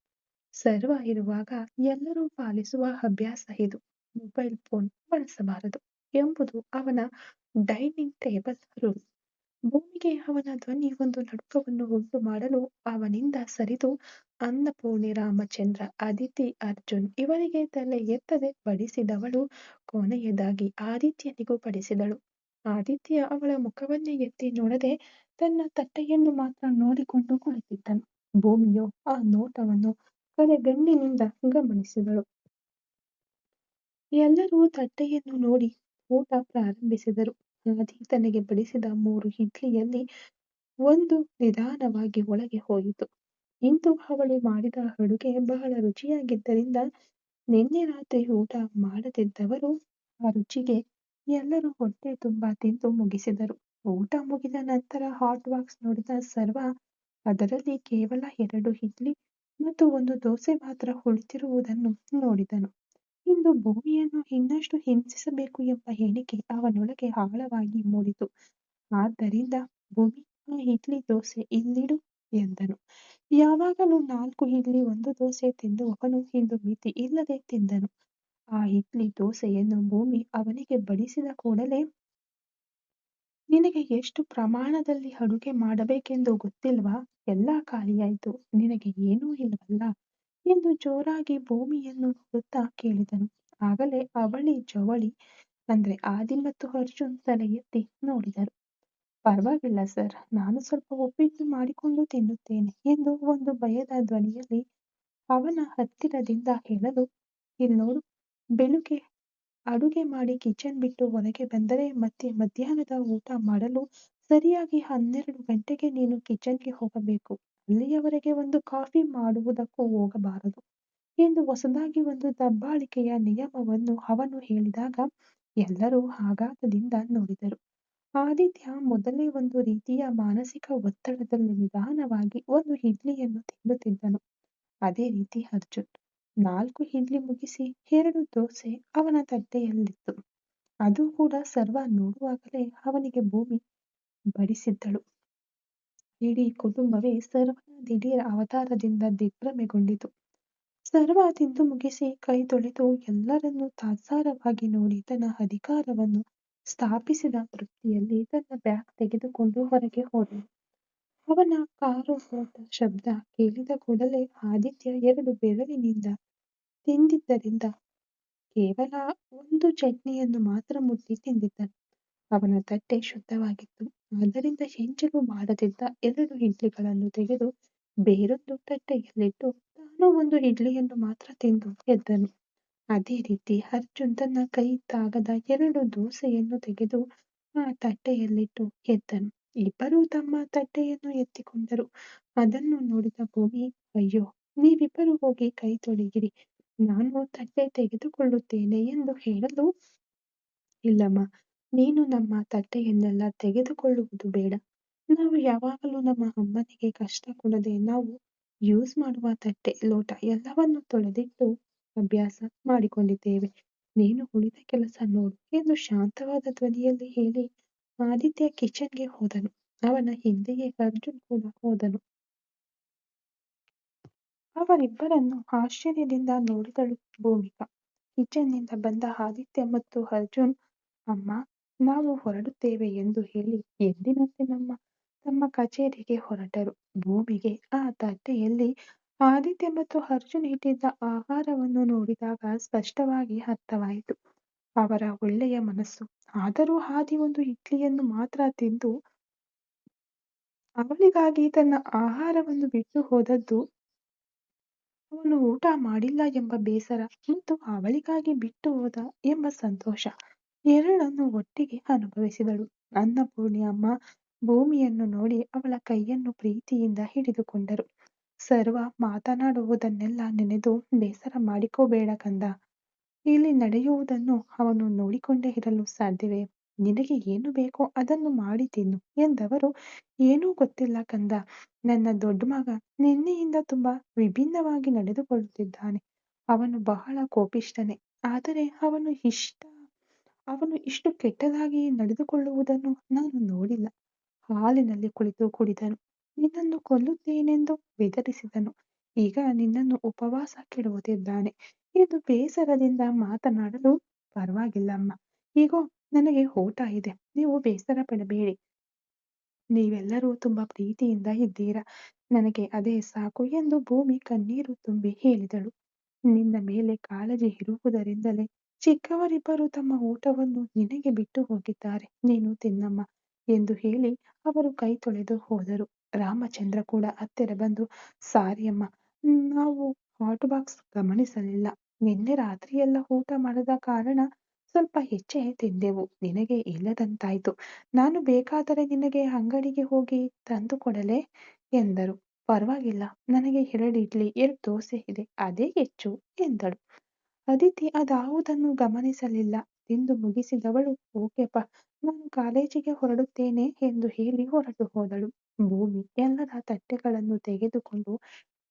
ಸರ್ವ ಇರುವಾಗ ಎಲ್ಲರೂ ಪಾಲಿಸುವ ಅಭ್ಯಾಸ ಇದು. ಮೊಬೈಲ್ ಫೋನ್ ಬಳಸಬಾರದು ಎಂಬುದು ಅವನ ಡೈನಿಂಗ್ ಟೇಬಲ್ ರೂಲ್. ಭೂಮಿಗೆ ಅವನ ಧ್ವನಿ ಒಂದು ನಡುಕವನ್ನು ಉಂಟು ಮಾಡಲು ಅವನಿಂದ ಸರಿದು ಅನ್ನಪೂರ್ಣಿ, ರಾಮಚಂದ್ರ, ಅದಿತಿ, ಅರ್ಜುನ್ ಇವರಿಗೆ ತಲೆ ಎತ್ತದೆ ಬಡಿಸಿದವಳು ಕೊನೆಯದಾಗಿ ಆದಿತ್ಯನಿಗೂ ಬಡಿಸಿದಳು. ಆದಿತ್ಯ ಅವಳ ಮುಖವನ್ನೇ ಎತ್ತಿ ನೋಡದೆ ತನ್ನ ತಟ್ಟೆಯನ್ನು ಮಾತ್ರ ನೋಡಿಕೊಂಡು ಕುಳಿತಿದ್ದನು. ಭೂಮಿಯು ಆ ನೋಟವನ್ನು ಕಡೆಗಣ್ಣಿನಿಂದ ಗಮನಿಸಿದಳು. ಎಲ್ಲರೂ ತಟ್ಟೆಯನ್ನು ನೋಡಿ ಊಟ ಪ್ರಾರಂಭಿಸಿದರು. ಆದಿ ತನಗೆ ಬಡಿಸಿದ 3 ಇಡ್ಲಿಯಲ್ಲಿ ಒಂದು ನಿಧಾನವಾಗಿ ಒಳಗೆ ಹೋಯಿತು. ಇಂದು ಅವಳು ಮಾಡಿದ ಅಡುಗೆ ಬಹಳ ರುಚಿಯಾಗಿದ್ದರಿಂದ ನಿನ್ನೆ ರಾತ್ರಿ ಊಟ ಮಾಡದಿದ್ದವರು ಆ ರುಚಿಗೆ ಎಲ್ಲರೂ ಹೊಟ್ಟೆ ತುಂಬಾ ತಿಂದು ಮುಗಿಸಿದರು. ಊಟ ಮುಗಿದ ನಂತರ ಹಾಟ್ ಬಾಕ್ಸ್ ನೋಡಿದ ಸರ್ವ ಅದರಲ್ಲಿ ಕೇವಲ 2 ಇಡ್ಲಿ ಮತ್ತು 1 ದೋಸೆ ಮಾತ್ರ ಉಳಿದಿರುವುದನ್ನು ನೋಡಿದನು. ಇಂದು ಭೂಮಿಯನ್ನು ಇನ್ನಷ್ಟು ಹಿಂಸಿಸಬೇಕು ಎಂಬ ಎಣಿಕೆ ಅವನೊಳಗೆ ಆಳವಾಗಿ ಮೂಡಿತು. ಆದ್ದರಿಂದ ಭೂಮಿ, ಆ ಇಡ್ಲಿ ದೋಸೆ ಇಲ್ಲಿಡು ಎಂದನು. ಯಾವಾಗಲೂ 4 ಇಡ್ಲಿ 1 ದೋಸೆ ತಿನ್ನುವವನು ಇಂದು ಮಿತಿ ಇಲ್ಲದೆ ತಿಂದನು. ಆ ಇಡ್ಲಿ ದೋಸೆಯನ್ನು ಭೂಮಿ ಅವನಿಗೆ ಬಡಿಸಿದ ಕೂಡಲೇ, ನಿನಗೆ ಎಷ್ಟು ಪ್ರಮಾಣದಲ್ಲಿ ಅಡುಗೆ ಮಾಡಬೇಕೆಂದು ಗೊತ್ತಿಲ್ವಾ? ಎಲ್ಲ ಖಾಲಿಯಾಯ್ತು, ನಿನಗೆ ಏನೂ ಇಲ್ಲವಲ್ಲ ಎಂದು ಜೋರಾಗಿ ಭೂಮಿಯನ್ನು ನೋಡುತ್ತಾ ಕೇಳಿದನು. ಆಗಲೇ ಅವಳಿ ಜವಳಿ ಅಂದ್ರೆ ಆದಿ ಮತ್ತು ಅರ್ಜುನ್ ತಲೆ ಎತ್ತಿ ನೋಡಿದರು. ಪರವಾಗಿಲ್ಲ ಸರ್, ನಾನು ಸ್ವಲ್ಪ ಉಪ್ಪಿಟ್ಟು ಮಾಡಿಕೊಂಡು ತಿನ್ನುತ್ತೇನೆ ಎಂದು ಒಂದು ಭಯದ ಧ್ವನಿಯಲ್ಲಿ ಅವನ ಹತ್ತಿರದಿಂದ ಹೇಳಲು, ಇಲ್ನೋಡು, ಬೆಳಿಗ್ಗೆ ಅಡುಗೆ ಮಾಡಿ ಕಿಚನ್ ಬಿಟ್ಟು ಹೊರಗೆ ಬಂದರೆ ಮತ್ತೆ ಮಧ್ಯಾಹ್ನದ ಊಟ ಮಾಡಲು ಸರಿಯಾಗಿ 12 ಗಂಟೆಗೆ ನೀನು ಕಿಚನ್ಗೆ ಹೋಗಬೇಕು. ಅಲ್ಲಿಯವರೆಗೆ ಒಂದು ಕಾಫಿ ಮಾಡುವುದಕ್ಕೂ ಹೋಗಬಾರದು ಎಂದು ಹೊಸದಾಗಿ ಒಂದು ದಬ್ಬಾಳಿಕೆಯ ನಿಯಮವನ್ನು ಅವನು ಹೇಳಿದಾಗ ಎಲ್ಲರೂ ಆಘಾತದಿಂದ ನೋಡಿದರು. ಆದಿತ್ಯ ಮೊದಲೇ ಒಂದು ರೀತಿಯ ಮಾನಸಿಕ ಒತ್ತಡದಲ್ಲಿ ನಿಧಾನವಾಗಿ 1 ಇಡ್ಲಿಯನ್ನು ತಿನ್ನುತ್ತಿದ್ದನು. ಅದೇ ರೀತಿ ಅರ್ಜುನ್ 4 ಇಡ್ಲಿ ಮುಗಿಸಿ 2 ದೋಸೆ ಅವನ ತಟ್ಟೆಯಲ್ಲಿತ್ತು. ಅದು ಕೂಡ ಸರ್ವ ನೋಡುವಾಗಲೇ ಅವನಿಗೆ ಭೂಮಿ ಬಡಿಸಿದ್ದಳು. ಇಡೀ ಕುಟುಂಬವೇ ಸರ್ವನ ದಿಢೀರ್ ಅವತಾರದಿಂದ ದಿಗ್ಭ್ರಮೆಗೊಂಡಿತು. ಸರ್ವ ತಿಂದು ಮುಗಿಸಿ ಕೈ ತೊಳೆದು ಎಲ್ಲರನ್ನೂ ತಾತ್ಸಾರವಾಗಿ ನೋಡಿ ತನ್ನ ಅಧಿಕಾರವನ್ನು ಸ್ಥಾಪಿಸಿದ ತೃಪ್ತಿಯಲ್ಲಿ ತನ್ನ ಬ್ಯಾಗ್ ತೆಗೆದುಕೊಂಡು ಹೊರಗೆ ಹೋದನು. ಅವನ ಕಾರು ಹೊರಟ ಶಬ್ದ ಕೇಳಿದ ಕೂಡಲೇ ಆದಿತ್ಯ 2 ಬೆರಳಿನಿಂದ ತಿಂದಿದ್ದರಿಂದ ಕೇವಲ 1 ಚಟ್ನಿಯನ್ನು ಮಾತ್ರ ಮುಟ್ಟಿ ತಿಂದಿದ್ದನು. ಅವನ ತಟ್ಟೆ ಶುದ್ಧವಾಗಿತ್ತು. ಆದ್ದರಿಂದ ಎಂಜಲು ಮಾಡದಿದ್ದ 2 ಇಡ್ಲಿಗಳನ್ನು ತೆಗೆದು ಬೇರೊಂದು ತಟ್ಟೆಯಲ್ಲಿಟ್ಟು ತಾನು 1 ಇಡ್ಲಿಯನ್ನು ಮಾತ್ರ ತಿಂದು ಎದ್ದನು. ಅದೇ ರೀತಿ ಅರ್ಜುನ್ ತನ್ನ ಕೈ ತಾಗದ 2 ದೋಸೆಯನ್ನು ತೆಗೆದು ಆ ತಟ್ಟೆಯಲ್ಲಿಟ್ಟು ಎದ್ದನು. ಇಬ್ಬರೂ ತಮ್ಮ ತಟ್ಟೆಯನ್ನು ಎತ್ತಿಕೊಂಡರು. ಅದನ್ನು ನೋಡಿದ ಭೂಮಿ, ಅಯ್ಯೋ, ನೀವಿಬ್ಬರು ಹೋಗಿ ಕೈ ತೊಳೆಯಿರಿ, ನಾನು ತಟ್ಟೆ ತೆಗೆದುಕೊಳ್ಳುತ್ತೇನೆ ಎಂದು ಹೇಳಲು, ಇಲ್ಲಮ್ಮ, ನೀನು ನಮ್ಮ ತಟ್ಟೆಯನ್ನೆಲ್ಲ ತೆಗೆದುಕೊಳ್ಳುವುದು ಬೇಡ. ನಾವು ಯಾವಾಗಲೂ ನಮ್ಮ ಅಮ್ಮನಿಗೆ ಕಷ್ಟ ಕೊಡದೆ ನಾವು ಯೂಸ್ ಮಾಡುವ ತಟ್ಟೆ, ಲೋಟ ಎಲ್ಲವನ್ನು ತೊಳೆದಿಟ್ಟು ಅಭ್ಯಾಸ ಮಾಡಿಕೊಂಡಿದ್ದೇವೆ. ನೀನು ಉಳಿದ ಕೆಲಸ ನೋಡು ಎಂದು ಶಾಂತವಾದ ಧ್ವನಿಯಲ್ಲಿ ಹೇಳಿ ಆದಿತ್ಯ ಕಿಚನ್ಗೆ ಹೋದನು. ಅವನ ಹಿಂದೆಯೇ ಅರ್ಜುನ್ ಕೂಡ ಹೋದನು. ಅವರಿಬ್ಬರನ್ನು ಆಶ್ಚರ್ಯದಿಂದ ನೋಡಿದಳು ಭೂಮಿಕಾ. ಕಿಚನ್ನಿಂದ ಬಂದ ಆದಿತ್ಯ ಮತ್ತು ಅರ್ಜುನ್, ಅಮ್ಮ, ನಾವು ಹೊರಡುತ್ತೇವೆ ಎಂದು ಹೇಳಿ ಎಂದಿನಂತೆ ತಮ್ಮ ಕಚೇರಿಗೆ ಹೊರಟರು. ಭೂಮಿಗೆ ಆ ತಟ್ಟೆಯಲ್ಲಿ ಆದಿತ್ಯ ಮತ್ತು ಅರ್ಜುನ್ ಇಟ್ಟಿದ್ದ ಆಹಾರವನ್ನು ನೋಡಿದಾಗ ಸ್ಪಷ್ಟವಾಗಿ ಅರ್ಥವಾಯಿತು ಅವರ ಒಳ್ಳೆಯ ಮನಸ್ಸು. ಆದರೂ ಆದಿ 1 ಇಡ್ಲಿಯನ್ನು ಮಾತ್ರ ತಿಂದು ಅವಳಿಗಾಗಿ ತನ್ನ ಆಹಾರವನ್ನು ಬಿಟ್ಟು ಹೋದದ್ದು, ಅವನು ಊಟ ಮಾಡಿಲ್ಲ ಎಂಬ ಬೇಸರ ಮತ್ತು ಅವಳಿಗಾಗಿ ಬಿಟ್ಟು ಹೋದ ಎಂಬ ಸಂತೋಷ ಎರಡನ್ನೂ ಒಟ್ಟಿಗೆ ಅನುಭವಿಸಿದಳು. ಅನ್ನಪೂರ್ಣಿ ಅಮ್ಮ ಭೂಮಿಯನ್ನು ನೋಡಿ ಅವಳ ಕೈಯನ್ನು ಪ್ರೀತಿಯಿಂದ ಹಿಡಿದುಕೊಂಡರು. ಸರ್ವ ಮಾತನಾಡುವುದನ್ನೆಲ್ಲ ನೆನೆದು ಬೇಸರ ಮಾಡಿಕೋಬೇಡ ಕಂದ, ಇಲ್ಲಿ ನಡೆಯುವುದನ್ನು ಅವನು ನೋಡಿಕೊಂಡೇ ಇರಲು ಸಾಧ್ಯವೇ? ನಿನಗೆ ಏನು ಬೇಕೋ ಅದನ್ನು ಮಾಡಿ ತಿನ್ನು ಎಂದವರು, ಏನೂ ಗೊತ್ತಿಲ್ಲ ಕಂದ, ನನ್ನ ದೊಡ್ಡ ಮಗ ನಿನ್ನೆಯಿಂದ ತುಂಬಾ ವಿಭಿನ್ನವಾಗಿ ನಡೆದುಕೊಳ್ಳುತ್ತಿದ್ದಾನೆ. ಅವನು ಬಹಳ ಕೋಪಿಷ್ಠನೇ. ಆದರೆ ಅವನು ಇಷ್ಟು ಕೆಟ್ಟದಾಗಿ ನಡೆದುಕೊಳ್ಳುವುದನ್ನು ನಾನು ನೋಡಿಲ್ಲ. ಹಾಲಿನಲ್ಲಿ ಕುಳಿತು ಕುಡಿದನು. ನಿನ್ನನ್ನು ಕೊಲ್ಲುತ್ತೇನೆಂದು ಬೆದರಿಸಿದನು. ಈಗ ನಿನ್ನನ್ನು ಉಪವಾಸ ಕೆಡವುತ್ತಿದ್ದಾನೆ ಎಂದು ಬೇಸರದಿಂದ ಮಾತನಾಡಲು, ಪರವಾಗಿಲ್ಲಮ್ಮ, ಇಗೋ ನನಗೆ ಊಟ ಇದೆ, ನೀವು ಬೇಸರ ಪಡಬೇಡಿ. ನೀವೆಲ್ಲರೂ ತುಂಬಾ ಪ್ರೀತಿಯಿಂದ ಇದ್ದೀರಾ. ನನಗೆ ಅದೇ ಸಾಕು ಎಂದು ಭೂಮಿ ಕಣ್ಣೀರು ತುಂಬಿ ಹೇಳಿದಳು. ನಿನ್ನ ಮೇಲೆ ಕಾಳಜಿ ಇರುವುದರಿಂದಲೇ ಚಿಕ್ಕವರಿಬ್ಬರು ತಮ್ಮ ಊಟವನ್ನು ನಿನಗೆ ಬಿಟ್ಟು ಹೋಗಿದ್ದಾರೆ. ನೀನು ತಿನ್ನಮ್ಮ ಎಂದು ಹೇಳಿ ಅವರು ಕೈ ತೊಳೆದು ಹೋದರು. ರಾಮಚಂದ್ರ ಕೂಡ ಹತ್ತಿರ ಬಂದು, ಸಾರಿ ಅಮ್ಮ, ನಾವು ಹಾಟ್ ಬಾಕ್ಸ್ ಗಮನಿಸಲಿಲ್ಲ. ನಿನ್ನೆ ರಾತ್ರಿಯೆಲ್ಲ ಊಟ ಮಾಡದ ಕಾರಣ ಸ್ವಲ್ಪ ಹೆಚ್ಚೆ ತಿಂದೆವು. ನಿನಗೆ ಇಲ್ಲದಂತಾಯ್ತು. ನಾನು ಬೇಕಾದರೆ ನಿನಗೆ ಅಂಗಡಿಗೆ ಹೋಗಿ ತಂದು ಕೊಡಲೇ ಎಂದರು. ಪರವಾಗಿಲ್ಲ, ನನಗೆ 2 ಇಡ್ಲಿ 2 ದೋಸೆ ಇದೆ, ಅದೇ ಹೆಚ್ಚು ಎಂದಳು. ಅದಿತಿ ಅದಾವುದನ್ನು ಗಮನಿಸಲಿಲ್ಲ. ತಿಂದು ಮುಗಿಸಿದವಳು, ಓಕೆಪ್ಪ, ನಾನು ಕಾಲೇಜಿಗೆ ಹೊರಡುತ್ತೇನೆ ಎಂದು ಹೇಳಿ ಹೊರಟು ಹೋದಳು. ಭೂಮಿ ಎಲ್ಲರ ತಟ್ಟೆಗಳನ್ನು ತೆಗೆದುಕೊಂಡು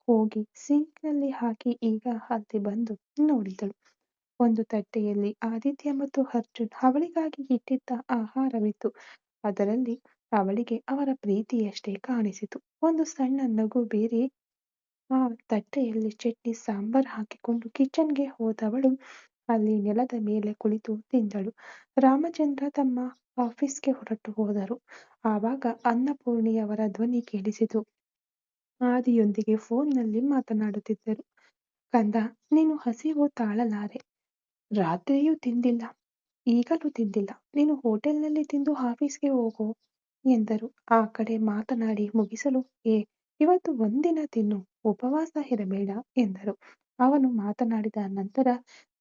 ಹೋಗಿ ಸಿಂಕ್ನಲ್ಲಿ ಹಾಕಿ ಈಗ ಅಲ್ಲಿ ಬಂದು ನೋಡಿದಳು. ಒಂದು ತಟ್ಟೆಯಲ್ಲಿ ಆದಿತ್ಯ ಮತ್ತು ಅರ್ಜುನ್ ಅವಳಿಗಾಗಿ ಇಟ್ಟಿದ್ದ ಆಹಾರವಿತ್ತು. ಅದರಲ್ಲಿ ಅವಳಿಗೆ ಅವರ ಪ್ರೀತಿಯಷ್ಟೇ ಕಾಣಿಸಿತು. ಒಂದು ಸಣ್ಣ ನಗು ಬೇರೆ. ಆ ತಟ್ಟೆಯಲ್ಲಿ ಚಟ್ನಿ ಸಾಂಬಾರ್ ಹಾಕಿಕೊಂಡು ಕಿಚನ್ಗೆ ಹೋದವಳು ಅಲ್ಲಿ ನೆಲದ ಮೇಲೆ ಕುಳಿತು ತಿಂದಳು. ರಾಮಚಂದ್ರ ತಮ್ಮ ಆಫೀಸ್ಗೆ ಹೊರಟು ಹೋದರು. ಆವಾಗ ಅನ್ನಪೂರ್ಣಿಯವರ ಧ್ವನಿ ಕೇಳಿಸಿತು. ಆದಿಯೊಂದಿಗೆ ಫೋನ್ನಲ್ಲಿ ಮಾತನಾಡುತ್ತಿದ್ದರು. ಕಂದ, ನೀನು ಹಸಿವು ತಾಳಲಾರೆ. ರಾತ್ರಿಯೂ ತಿಂದಿಲ್ಲ, ಈಗಲೂ ತಿಂದಿಲ್ಲ. ನೀನು ಹೋಟೆಲ್ನಲ್ಲಿ ತಿಂದು ಆಫೀಸ್ಗೆ ಹೋಗು ಎಂದರು. ಆ ಕಡೆ ಮಾತನಾಡಿ ಮುಗಿಸಲು, ಇವತ್ತು ಒಂದಿನ ತಿನ್ನು, ಉಪವಾಸ ಇರಬೇಡ ಎಂದರು. ಅವನು ಮಾತನಾಡಿದ ನಂತರ,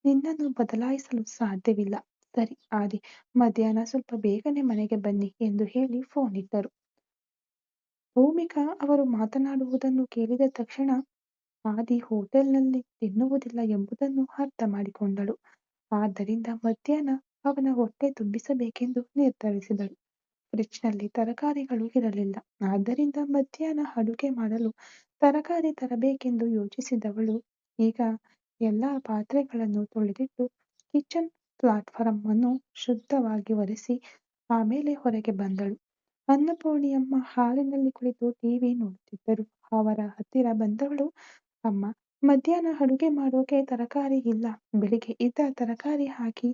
ನಿನ್ನನ್ನು ಬದಲಾಯಿಸಲು ಸಾಧ್ಯವಿಲ್ಲ. ಸರಿ ಆದಿ, ಮಧ್ಯಾಹ್ನ ಸ್ವಲ್ಪ ಬೇಗನೆ ಮನೆಗೆ ಬನ್ನಿ ಎಂದು ಹೇಳಿ ಫೋನ್ ಇಟ್ಟರು. ಭೂಮಿಕಾ ಅವರು ಮಾತನಾಡುವುದನ್ನು ಕೇಳಿದ ತಕ್ಷಣ ಆದಿ ಹೋಟೆಲ್ನಲ್ಲಿ ತಿನ್ನುವುದಿಲ್ಲ ಎಂಬುದನ್ನು ಅರ್ಥ ಮಾಡಿಕೊಂಡಳು. ಆದ್ದರಿಂದ ಮಧ್ಯಾಹ್ನ ಅವನ ಹೊಟ್ಟೆ ತುಂಬಿಸಬೇಕೆಂದು ನಿರ್ಧರಿಸಿದಳು. ಫ್ರಿಡ್ಜ್ನಲ್ಲಿ ತರಕಾರಿಗಳು ಇರಲಿಲ್ಲ. ಆದ್ದರಿಂದ ಮಧ್ಯಾಹ್ನ ಅಡುಗೆ ಮಾಡಲು ತರಕಾರಿ ತರಬೇಕೆಂದು ಯೋಚಿಸಿದವಳು ಈಗ ಎಲ್ಲ ಪಾತ್ರೆಗಳನ್ನು ತೊಳೆದಿಟ್ಟು ಕಿಚನ್ ಪ್ಲಾಟ್ಫಾರ್ಮ್ ಅನ್ನು ಶುದ್ಧವಾಗಿ ಒರೆಸಿ ಆಮೇಲೆ ಹೊರಗೆ ಬಂದಳು. ಅನ್ನಪೂರ್ಣಿಯಮ್ಮ ಹಾಲಿನಲ್ಲಿ ಕುಳಿತು ಟಿವಿ ನೋಡುತ್ತಿದ್ದರು. ಅವರ ಹತ್ತಿರ ಬಂದವಳು, ಅಮ್ಮ, ಮಧ್ಯಾಹ್ನ ಅಡುಗೆ ಮಾಡೋಕೆ ತರಕಾರಿ ಇಲ್ಲ. ಬೆಳಿಗ್ಗೆ ಇದ್ದ ತರಕಾರಿ ಹಾಕಿ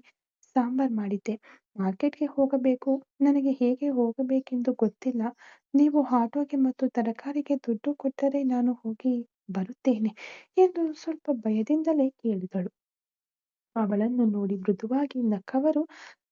ಸಾಂಬಾರ್ ಮಾಡಿದ್ದೆ. ಮಾರ್ಕೆಟ್ಗೆ ಹೋಗಬೇಕು. ನನಗೆ ಹೇಗೆ ಹೋಗಬೇಕೆಂದು ಗೊತ್ತಿಲ್ಲ. ನೀವು ಆಟೋಗೆ ಮತ್ತು ತರಕಾರಿಗೆ ದುಡ್ಡು ಕೊಟ್ಟರೆ ನಾನು ಹೋಗಿ ಬರುತ್ತೇನೆ ಎಂದು ಸ್ವಲ್ಪ ಭಯದಿಂದಲೇ ಕೇಳಿದಳು. ಅವಳನ್ನು ನೋಡಿ ಮೃದುವಾಗಿ ನಕ್ಕವರು,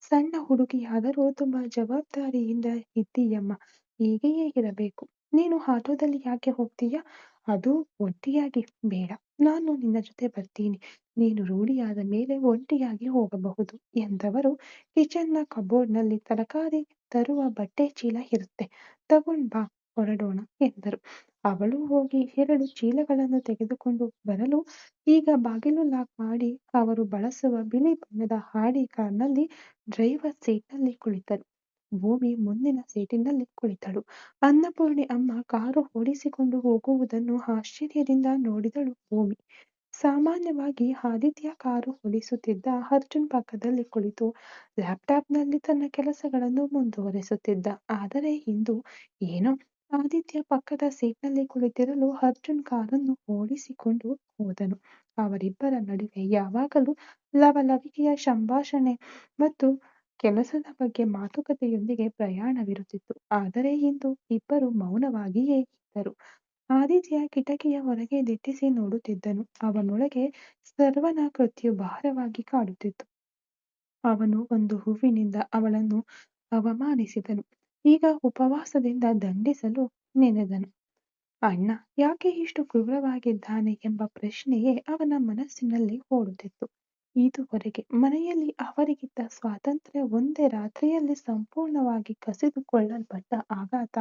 ಸಣ್ಣ ಹುಡುಗಿಯಾದರೂ ತುಂಬಾ ಜವಾಬ್ದಾರಿಯಿಂದ ಇದ್ದೀಯಮ್ಮ, ಹೀಗೆಯೇ ಇರಬೇಕು. ನೀನು ಆಟೋದಲ್ಲಿ ಯಾಕೆ ಹೋಗ್ತೀಯಾ? ಅದು ಒಂಟಿಯಾಗಿ ಬೇಡ, ನಾನು ನಿನ್ನ ಜೊತೆ ಬರ್ತೀನಿ. ನೀನು ರೂಢಿಯಾದ ಮೇಲೆ ಒಂಟಿಯಾಗಿ ಹೋಗಬಹುದು ಎಂದವರು ಕಿಚನ್ನ ಕಬೋರ್ಡ್ನಲ್ಲಿ ತರಕಾರಿ ತರುವ ಬಟ್ಟೆ ಚೀಲ ಇರುತ್ತೆ, ತಗೊಂಡ್ ಬಾ, ಹೊರಡೋಣ ಎಂದರು. ಅವಳು ಹೋಗಿ 2 ಚೀಲಗಳನ್ನು ತೆಗೆದುಕೊಂಡು ಬರಲು ಈಗ ಬಾಗಿಲು ಲಾಕ್ ಮಾಡಿ ಅವರು ಬಳಸುವ ಬಿಳಿ ಬಣ್ಣದ ಆಡಿ ಕಾರ್ನಲ್ಲಿ ಡ್ರೈವರ್ ಸೀಟ್ನಲ್ಲಿ ಕುಳಿತರು. ಭೂಮಿ ಮುಂದಿನ ಸೀಟಿನಲ್ಲಿ ಕುಳಿತಳು. ಅನ್ನಪೂರ್ಣಿ ಅಮ್ಮ ಕಾರು ಓಡಿಸಿಕೊಂಡು ಹೋಗುವುದನ್ನು ಆಶ್ಚರ್ಯದಿಂದ ನೋಡಿದಳು ಭೂಮಿ. ಸಾಮಾನ್ಯವಾಗಿ ಆದಿತ್ಯ ಕಾರು ಓಡಿಸುತ್ತಿದ್ದ. ಅರ್ಜುನ್ ಪಕ್ಕದಲ್ಲಿ ಕುಳಿತು ಲ್ಯಾಪ್ಟಾಪ್ನಲ್ಲಿ ತನ್ನ ಕೆಲಸಗಳನ್ನು ಮುಂದುವರೆಸುತ್ತಿದ್ದ. ಆದರೆ ಇಂದು ಏನೋ ಆದಿತ್ಯ ಪಕ್ಕದ ಸೀಟ್ನಲ್ಲಿ ಕುಳಿತಿರಲು ಅರ್ಜುನ್ ಕಾರನ್ನು ಓಡಿಸಿಕೊಂಡು ಹೋದನು. ಅವರಿಬ್ಬರ ನಡುವೆ ಯಾವಾಗಲೂ ಲವಲವಿಕೆಯ ಸಂಭಾಷಣೆ ಮತ್ತು ಕೆಲಸದ ಬಗ್ಗೆ ಮಾತುಕತೆಯೊಂದಿಗೆ ಪ್ರಯಾಣವಿರುತ್ತಿತ್ತು. ಆದರೆ ಇಂದು ಇಬ್ಬರು ಮೌನವಾಗಿಯೇ ಇದ್ದರು. ಆದಿತ್ಯ ಕಿಟಕಿಯ ಹೊರಗೆ ದಿಟ್ಟಿಸಿ ನೋಡುತ್ತಿದ್ದನು. ಅವನೊಳಗೆ ಸರ್ವನ ಕೃತ್ಯು ಭಾರವಾಗಿ ಕಾಡುತ್ತಿತ್ತು. ಅವನು ಒಂದು ಹೂವಿನಿಂದ ಅವಳನ್ನು ಅವಮಾನಿಸಿದನು. ಈಗ ಉಪವಾಸದಿಂದ ದಂಡಿಸಲು ನೆನೆದನು. ಅಣ್ಣ ಯಾಕೆ ಇಷ್ಟು ಕ್ರೂರವಾಗಿದ್ದಾನೆ ಎಂಬ ಪ್ರಶ್ನೆಯೇ ಅವನ ಮನಸ್ಸಿನಲ್ಲಿ ಓಡುತ್ತಿತ್ತು. ಇದುವರೆಗೆ ಮನೆಯಲ್ಲಿ ಅವರಿಗಿದ್ದ ಸ್ವಾತಂತ್ರ್ಯ ಒಂದೇ ರಾತ್ರಿಯಲ್ಲಿ ಸಂಪೂರ್ಣವಾಗಿ ಕಸಿದುಕೊಳ್ಳಲ್ಪಟ್ಟ ಆಘಾತ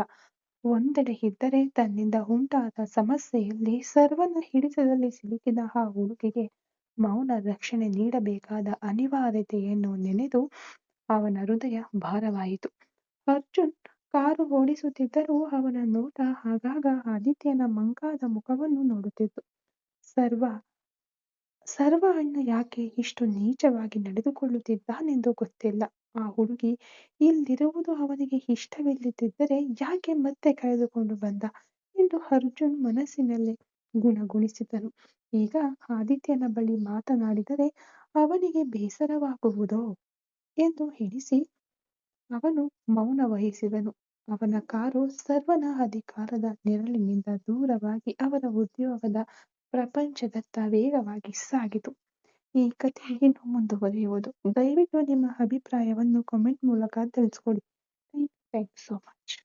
ಒಂದೆಡೆ ಇದ್ದರೆ, ತನ್ನಿಂದ ಉಂಟಾದ ಸಮಸ್ಯೆಯಲ್ಲಿ ಸರ್ವನ ಹಿಡಿತದಲ್ಲಿ ಸಿಲುಕಿದ ಆ ಹುಡುಗಿಗೆ ಮೌನ ರಕ್ಷಣೆ ನೀಡಬೇಕಾದ ಅನಿವಾರ್ಯತೆಯನ್ನು ನೆನೆದು ಅವನ ಹೃದಯ ಭಾರವಾಯಿತು. ಅರ್ಜುನ್ ಕಾರು ಓಡಿಸುತ್ತಿದ್ದರೂ ಅವನ ನೋಟ ಆಗಾಗ ಆದಿತ್ಯನ ಮಂಕಾದ ಮುಖವನ್ನು ನೋಡುತ್ತಿತ್ತು. ಸರ್ವ ಸರ್ವ ಅಣ್ಣ ಯಾಕೆ ಇಷ್ಟು ನೀಚವಾಗಿ ನಡೆದುಕೊಳ್ಳುತ್ತಿದ್ದಾನೆಂದು ಗೊತ್ತಿಲ್ಲ. ಆ ಹುಡುಗಿ ಇಲ್ಲಿರುವುದು ಅವನಿಗೆ ಇಷ್ಟವಿಲ್ಲದಿದ್ದರೆ ಯಾಕೆ ಮತ್ತೆ ಕರೆದುಕೊಂಡು ಬಂದ ಎಂದು ಅರ್ಜುನ್ ಮನಸ್ಸಿನಲ್ಲೇ ಗುಣಗುಣಿಸಿದನು. ಈಗ ಆದಿತ್ಯನ ಬಳಿ ಮಾತನಾಡಿದರೆ ಅವನಿಗೆ ಬೇಸರವಾಗುವುದೋ ಎಂದು ಎಣಿಸಿ ಅವನು ಮೌನ ವಹಿಸಿದನು. ಅವನ ಕಾರು ಸರ್ವನ ಅಧಿಕಾರದ ನೆರಳಿನಿಂದ ದೂರವಾಗಿ ಅವರ ಉದ್ಯೋಗದ ಪ್ರಪಂಚದತ್ತ ವೇಗವಾಗಿ ಸಾಗಿತು. ಈ ಕಥೆ ಇನ್ನು ಮುಂದುವರಿಯುವುದು. ದಯವಿಟ್ಟು ನಿಮ್ಮ ಅಭಿಪ್ರಾಯವನ್ನು ಕಾಮೆಂಟ್ ಮೂಲಕ ತಿಳಿಸ್ಕೊಡಿ. Thank you so much.